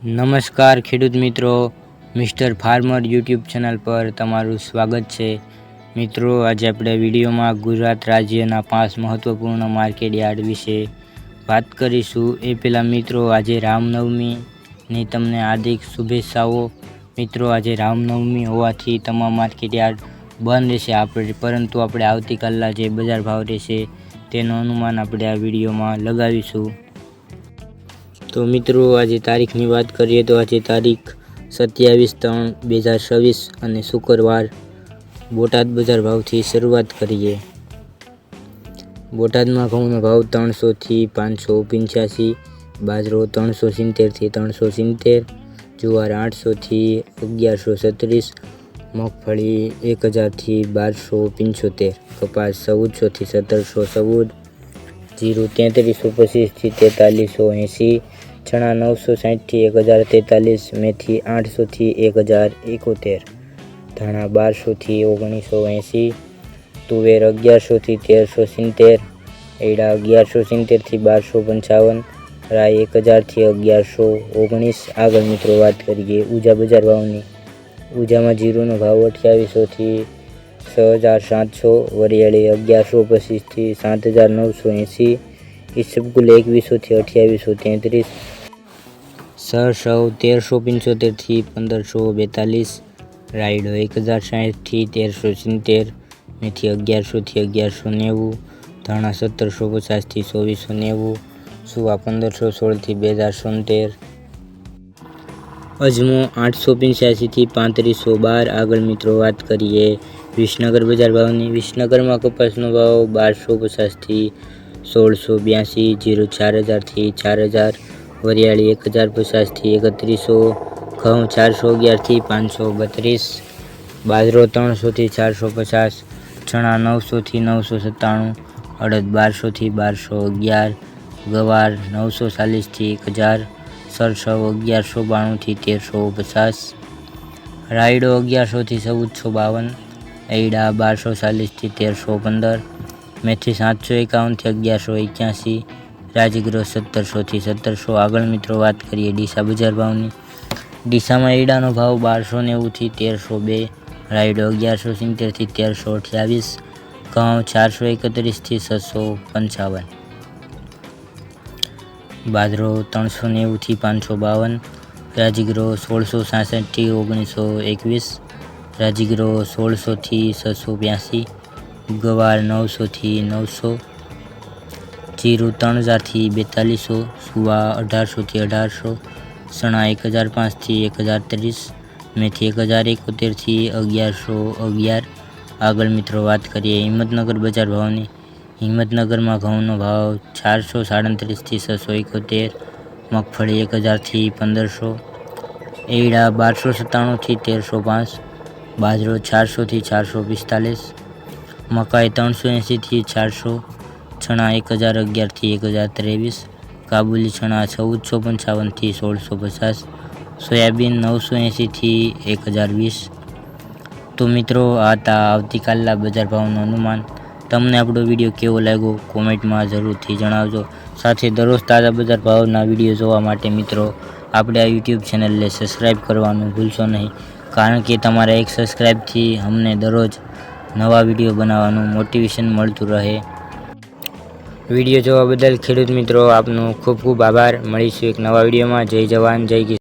નમસ્કાર ખેડૂત મિત્રો, મિસ્ટર ફાર્મર યુટ્યુબ ચેનલ પર તમારું સ્વાગત છે। મિત્રો, આજે આપણે વિડીયોમાં ગુજરાત રાજ્યના 5 મહત્વપૂર્ણ માર્કેટ યાર્ડ વિશે વાત કરીશું। એ પહેલાં મિત્રો, આજે રામનવમીની તમને હાર્દિક શુભેચ્છાઓ। મિત્રો, આજે રામનવમી હોવાથી તમામ માર્કેટ યાર્ડ બંધ રહેશે, પરંતુ આપણે આવતીકાલના જે બજાર ભાવ રહેશે તેનું અનુમાન આપણે આ વિડીયોમાં લગાવીશું। તો મિત્રો, આજે તારીખની વાત કરીએ તો આજે તારીખ 27/3/2026 અને શુક્રવાર। બોટાદ બજાર ભાવથી શરૂઆત કરીએ। બોટાદમાં ઘઉંનો ભાવ 300 થી 585, બાજરો 370 થી 370, જુવાર 800 થી 1136, મગફળી 1000 થી 1275, કપાસ 1400 થી 1714, જીરું 3325 થી 4380, ચણા 960 થી 1043, મેથી 800 થી 1071, ધાણા 1200 થી 1980, તુવેર 1100 થી 1370, એડા 1170 થી 1255, રાઈ 1000 થી 1119। આગળ મિત્રો વાત કરીએ ઊંઝા બજાર ભાવની। ઊંઝામાં જીરુનો ભાવ 2800 થી 6700, વરિયાળી 1125 થી 7980, ઈસબગુલ 2100 થી 2833, સરસવ 1375 થી 1542, રાયડો 1060 થી 1370, મેથી 1100 થી 1190, ધાણા 1750 થી 2490, સુવા 1516 થી 2070, અજમો 885 થી 3512। આગળ મિત્રો વાત કરીએ વિસનગર બજાર ભાવની। વિસનગરમાં કપાસનો ભાવ 1250 થી 1682, જીરું 4000 થી 4000, વરિયાળી 1050 થી 3100, ઘઉં 411 થી 532, બાજરો 300 થી 450, ચણા 900 થી 997, અડદ 1200 થી 1211, ગવાર 940 થી 1000, સરસવ 1192 થી 1350, રાયડો 1100 થી 1452, એડા 1240 થી 1315, મેથી 751 થી 1181, રાજગૃહ 1700 થી 1700। આગળ મિત્રો વાત કરીએ ડીસા બજાર ભાવની। ડીસામાં એડાનો ભાવ 1290 થી 1302, રાયડો 1170 થી 1328, ઘઉં 431 થી 655, બાજરો 390 થી 552, રાજગૃહ 1666 થી 1921, રાજગૃહ 1600 થી 682, ગવાર 900 થી 900, જીરું 3000 થી 4200, સુવા 1800 થી 1800, ચણા 1005 થી 1030, મેથી 1071 થી 1111। આગળ મિત્રો વાત કરીએ હિંમતનગર બજાર ભાવની। હિંમતનગરમાં ઘઉંનો ભાવ 437 થી 671, મગફળી 1000 થી 1500, એડા 1297 થી 1305, બાજરો 400 થી 445, મકાઈ 380 થી 400, ચણા 1011 થી 1023, કાબુલી ચણા 1455 થી 1650, સોયાબીન 980 થી 1020। તો મિત્રો, આ હતા આવતીકાલના બજાર ભાવનું અનુમાન। તમને આપણો વિડીયો કેવો લાગ્યો કોમેન્ટમાં જરૂરથી જણાવજો। સાથે દરરોજ તાજા બજાર ભાવના વિડીયો જોવા માટે મિત્રો આપણે આ યુટ્યુબ ચેનલને સબસ્ક્રાઈબ કરવાનું ભૂલશો નહીં, કારણ કે તમારા એક સબસ્ક્રાઈબથી અમને દરરોજ નવા વિડીયો બનાવવાનું મોટિવેશન મળતું રહે। વિડીયો જોવા બદલ ખેડૂત મિત્રો આપનો ખૂબ ખૂબ આભાર। મળીશું એક નવા વિડીયોમાં। જય જવાન જય કિસાન।